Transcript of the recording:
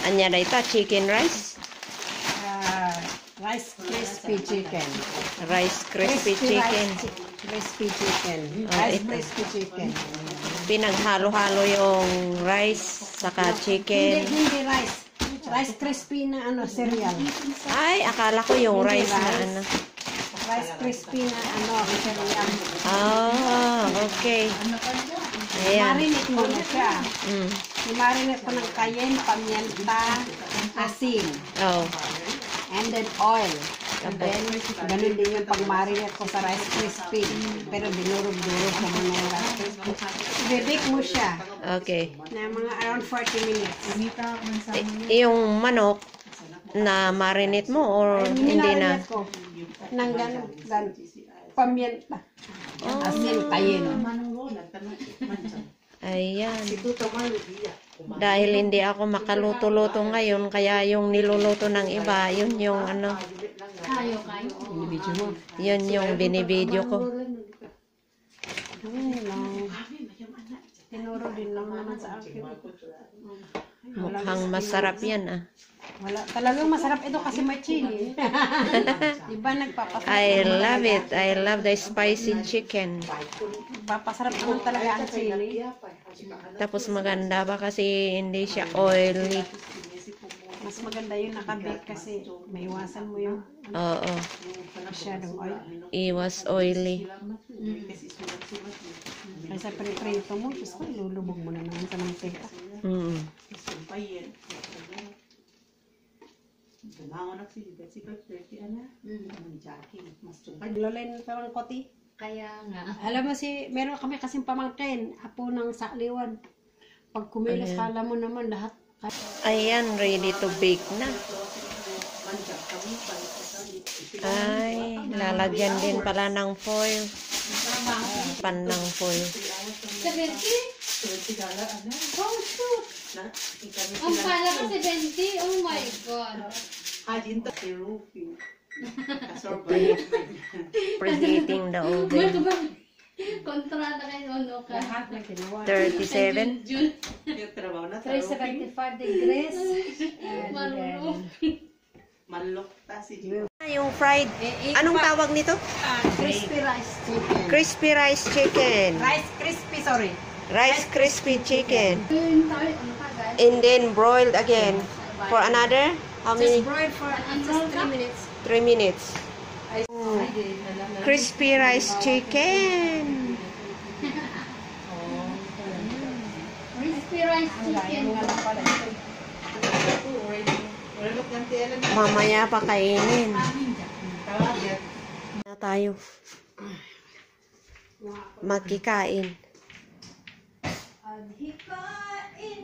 Anya na ita, chicken rice? Rice crispy chicken. Rice crispy chicken. Crispy chicken. Ah, Rice ito. crispy chicken. Pinaghalo-halo yung rice saka chicken. Hindi rice. Rice crispy na cereal. Ay, akala ko yung Hindi rice na rice. ano. Rice crispy na cereal. Ah, okay. Ayan. Marinate mo na siya. Mm. I-marinate ko ng cayenne, pamienta, asin, Oh. and then oil. And then, ganun din yung pag-marinate ko sa rice crispy. Pero dinurog-durog ko muna yung rice crispy. I-bake mo siya Okay. na mga around 40 minutes. Yung manok na marinate mo or hindi na? Minarinate ko ng ganun, pamienta, asin, cayenne. Ayan. Dahil hindi ako makaluto-luto ngayon, kaya yung niluluto ng iba, yun yung ano, Binibidyo mo. yun yung binibidyo ko. Ayun lang. Tinuro din lang naman sa akin. Mukhang masarap yan ah. Wala. Talagang masarap ito kasi may chili. Diba nagpapasarap? I love it. I love the spicy chicken. Papasarap naman talaga ang chili. Tapos maganda pa kasi hindi siya oily. Mas maganda yung nakabake kasi may iwasan mo yung Oo. masyadong oil. Iwas oily. Kasi pre-prito mo, Diyos ko, ilulubog mo na naman sa mantika. Mm. Paglolay ng parang koti. Kaya nga. Alam mo meron kami kasing pamangkin, apo ng sakliwan. Pag kumilos, Ayan. kala mo naman lahat. Ayan, ready to bake na. Ay, lalagyan din pala ng foil. Pan ng foil. 70? Oh, shoot! Ang pala ko 70? Oh my God. Preheating the oven. Kontrata kayo, ano ka? Lahat na ginawa. 37. June. 375 degrees. Marunong. Yung fried, anong tawag nito? Crispy rice chicken. Crispy rice chicken. Rice crispy, sorry. Rice crispy chicken. Yun tayo, ang tagal. And then broiled again. For another, how many? Just broil for at least 3 minutes. 3 minutes. Crispy rice chicken. Crispy rice chicken. Mamaya pa kainin. Na tayo. Magkikain. Adhikain